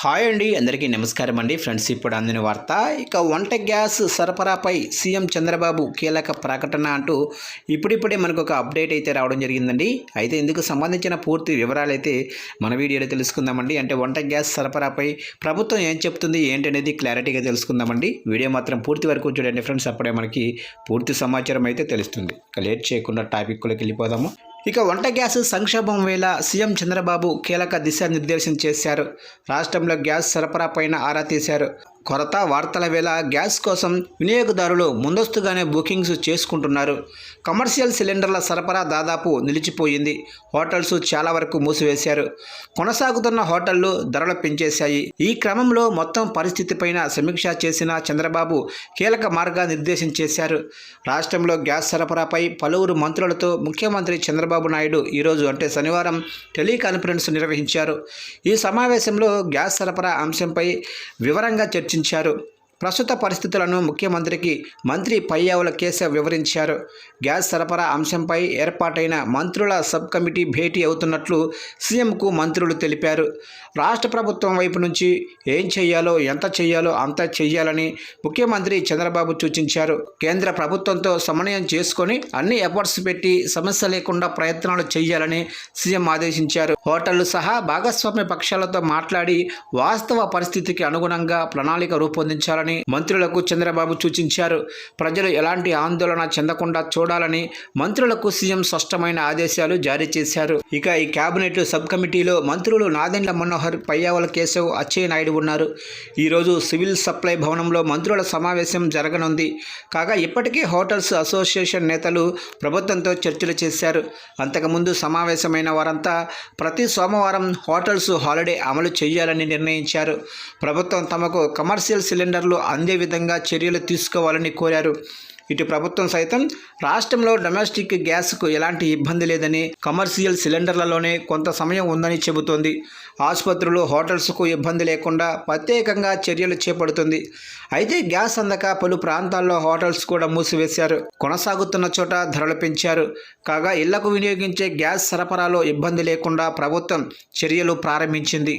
Hi అండి, అందరికీ నమస్కారం అండి. ఫ్రెండ్స్, ఇప్పుడు అందిన వార్త. ఇక వంట గ్యాస్ సరఫరాపై సీఎం చంద్రబాబు కీలక ప్రకటన అంటూ ఇప్పుడిప్పుడే మనకు ఒక అప్డేట్ అయితే రావడం జరిగిందండి. అయితే ఇందుకు సంబంధించిన పూర్తి వివరాలు అయితే మన వీడియోలో తెలుసుకుందామండి. అంటే వంట గ్యాస్ సరఫరాపై ప్రభుత్వం ఏం చెప్తుంది ఏంటనేది క్లారిటీగా తెలుసుకుందామండి. వీడియో మాత్రం పూర్తి వరకు చూడండి ఫ్రెండ్స్, అప్పుడే మనకి పూర్తి సమాచారం అయితే తెలుస్తుంది. ఇక లేట్ చేయకుండా టాపిక్లోకి వెళ్ళిపోదాము. ఇక వంట గ్యాస్ సంక్షోభం వేళ సీఎం చంద్రబాబు కీలక దిశానిర్దేశం చేశారు. రాష్ట్రంలో గ్యాస్ సరఫరా పైన ఆరా తీశారు. కొరత వార్తల వేళ గ్యాస్ కోసం వినియోగదారులు ముందస్తుగానే బుకింగ్స్ చేసుకుంటున్నారు. కమర్షియల్ సిలిండర్ల సరఫరా దాదాపు నిలిచిపోయింది. హోటల్స్ చాలా వరకు మూసివేశారు. కొనసాగుతున్న హోటళ్లు ధరలు పెంచేశాయి. ఈ క్రమంలో మొత్తం పరిస్థితిపైన సమీక్ష చేసిన చంద్రబాబు కీలక మార్గనిర్దేశం చేశారు. రాష్ట్రంలో గ్యాస్ సరఫరాపై పలువురు మంత్రులతో ముఖ్యమంత్రి చంద్రబాబు నాయుడు ఈరోజు అంటే శనివారం టెలికాన్ఫరెన్స్ నిర్వహించారు. ఈ సమావేశంలో గ్యాస్ సరఫరా అంశంపై వివరంగా చర్చించారు. ప్రస్తుత పరిస్థితులను ముఖ్యమంత్రికి మంత్రి పయ్యావుల కేశవ్ వివరించారు. గ్యాస్ సరఫరా అంశంపై ఏర్పాటైన మంత్రుల సబ్ కమిటీ భేటీ అవుతున్నట్లు సీఎంకు మంత్రులు తెలిపారు. రాష్ట్ర ప్రభుత్వం వైపు నుంచి ఏం చేయాలో ఎంత చేయాలో అంత చేయాలని ముఖ్యమంత్రి చంద్రబాబు సూచించారు. కేంద్ర ప్రభుత్వంతో సమన్వయం చేసుకొని అన్ని ఎఫర్ట్స్ పెట్టి సమస్య లేకుండా ప్రయత్నాలు చేయాలని సీఎం ఆదేశించారు. హోటళ్లు సహా భాగస్వామ్య పక్షాలతో మాట్లాడి వాస్తవ పరిస్థితికి అనుగుణంగా ప్రణాళిక రూపొందించాలని మంత్రులకు చంద్రబాబు సూచించారు. ప్రజలు ఎలాంటి ఆందోళన చెందకుండా చూడాలని మంత్రులకు సీఎం స్పష్టమైన ఆదేశాలు జారీ చేశారు. ఇక ఈ కేబినెట్ సబ్ కమిటీలో మంత్రులు నాదెండ్ల మనోహర్, పయ్యావుల కేశవ్, అచ్చెన్నాయుడు ఉన్నారు. ఈరోజు సివిల్ సప్లై భవనంలో మంత్రుల సమావేశం జరగనుంది. కాగా ఇప్పటికే హోటల్స్ అసోసియేషన్ నేతలు ప్రభుత్వంతో చర్చలు చేశారు. అంతకుముందు సమావేశమైన వారంతా ప్రతి సోమవారం హోటల్స్ హాలిడే అమలు చేయాలని నిర్ణయించారు. ప్రభుత్వం తమకు కమర్షియల్ సిలిండర్లు అందే విధంగా చర్యలు తీసుకోవాలని కోరారు. ఇటు ప్రభుత్వం సైతం రాష్ట్రంలో డొమెస్టిక్ గ్యాస్కు ఎలాంటి ఇబ్బంది లేదని, కమర్షియల్ సిలిండర్లలోనే కొంత సమయం ఉందని చెబుతోంది. ఆసుపత్రులు, హోటల్స్కు ఇబ్బంది లేకుండా ప్రత్యేకంగా చర్యలు చేపడుతుంది. అయితే గ్యాస్ అందక పలు ప్రాంతాల్లో హోటల్స్ కూడా మూసివేశారు. కొనసాగుతున్న చోట ధరలు పెంచారు. కాగా ఇళ్లకు వినియోగించే గ్యాస్ సరఫరాలో ఇబ్బంది లేకుండా ప్రభుత్వం చర్యలు ప్రారంభించింది.